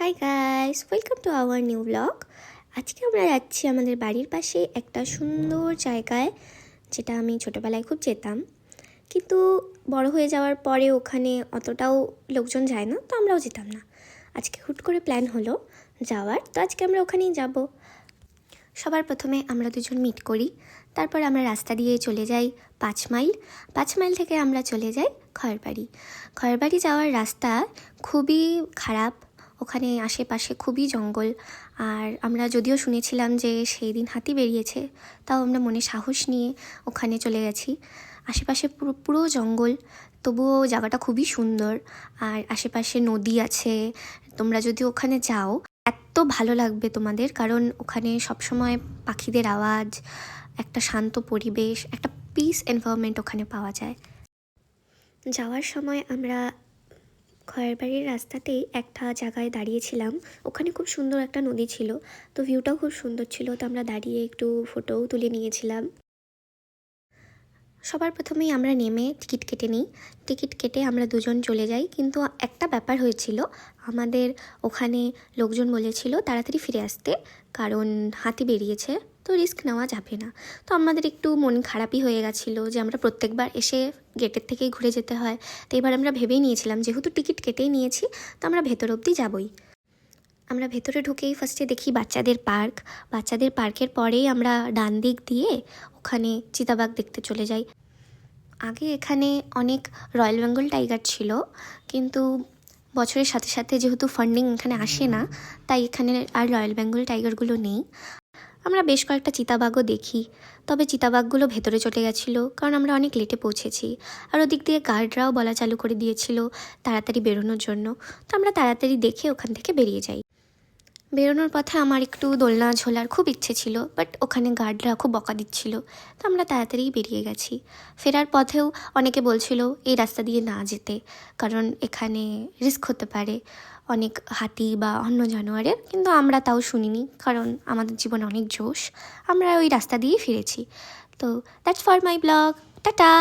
Hi guys, welcome to our new blog. আজকে আমরা যাচ্ছি আমাদের বাড়ির পাশে একটা সুন্দর জায়গায়, যেটা আমি ছোটোবেলায় খুব যেতাম, কিন্তু বড় হয়ে যাওয়ার পরে ওখানে অতটাও লোকজন যায় না, তো আমরাও যেতাম না। আজকে হুট করে প্ল্যান হলো যাওয়ার, তো আজকে আমরা ওখানেই যাব। সবার প্রথমে আমরা দুজন মিট করি, তারপর আমরা রাস্তা দিয়ে চলে যাই 5 মাইল। 5 মাইল থেকে আমরা চলে যাই খয়েরবাড়ি। খয়েরবাড়ি যাওয়ার রাস্তা খুবই খারাপ, ওখানে আশেপাশে খুবই জঙ্গল। আর আমরা যদিও শুনেছিলাম যে সেই দিন হাতি বেরিয়েছে, তাও আমরা মনে সাহস নিয়ে ওখানে চলে গেছি। আশেপাশে পুরো পুরো জঙ্গল, তবুও জায়গাটা খুবই সুন্দর। আর আশেপাশে নদী আছে, তোমরা যদি ওখানে যাও এত ভালো লাগবে তোমাদের, কারণ ওখানে সবসময় পাখিদের আওয়াজ, একটা শান্ত পরিবেশ, একটা পিস এনভায়রনমেন্ট ওখানে পাওয়া যায়। যাওয়ার সময় আমরা খয়েরবাড়ির রাস্তাতেই একটা জায়গায় দাঁড়িয়েছিলাম, ওখানে খুব সুন্দর একটা নদী ছিল, তো ভিউটাও খুব সুন্দর ছিল, তো আমরা দাঁড়িয়ে একটু ফটোও তুলে নিয়েছিলাম। সবার প্রথমেই আমরা নেমে টিকিট কেটে নিই। টিকিট কেটে আমরা দুজন চলে যাই, কিন্তু একটা ব্যাপার হয়েছিল, আমাদের ওখানে লোকজন বলেছিল তাড়াতাড়ি ফিরে আসতে, কারণ হাতি বেরিয়েছে, তো রিস্ক নেওয়া যাবে না। তো আমাদের একটু মন খারাপই হয়ে গেছিলো যে আমরা প্রত্যেকবার এসে গেটের থেকেই ঘুরে যেতে হয়। তো এবার আমরা ভেবেই নিয়েছিলাম যেহেতু টিকিট কেটেই নিয়েছি, তো আমরা ভেতর অবধি যাবই। আমরা ভেতরে ঢুকেই ফার্স্টে দেখি বাচ্চাদের পার্ক। বাচ্চাদের পার্কের পরেই আমরা ডান দিক দিয়ে ওখানে চিতাবাঘ দেখতে চলে যাই। আগে এখানে অনেক রয়্যাল বেঙ্গল টাইগার ছিল, কিন্তু বছরের সাথে সাথে যেহেতু ফান্ডিং এখানে আসে না, তাই এখানে আর রয়্যাল বেঙ্গল টাইগারগুলো নেই। আমরা বেশ কয়েকটা চিতাবাঘও দেখি, তবে চিতাবাঘগুলো ভেতরে চলে গেছিলো, কারণ আমরা অনেক লেটে পৌঁছেছি। আর ওদিক দিয়ে গার্ডরাও বলা চালু করে দিয়েছিল তাড়াতাড়ি বেরোনোর জন্য, তো আমরা তাড়াতাড়ি দেখে ওখান থেকে বেরিয়ে যাই। বেরোনোর পথে আমার একটু দোলনা ঝোলার খুব ইচ্ছে ছিল, বাট ওখানে গার্ডরা খুব বকা দিচ্ছিল, তো আমরা তাড়াতাড়ি বেরিয়ে গেছি। ফেরার পথেও অনেকে বলছিল এই রাস্তা দিয়ে না যেতে, কারণ এখানে রিস্ক হতে পারে অনেক হাতি বা অন্য জানোয়ারের, কিন্তু আমরা তাও শুনিনি, কারণ আমাদের জীবনে অনেক জোশ, আমরা ওই রাস্তা দিয়েই ফিরেছি। তো that's for my blog, tata.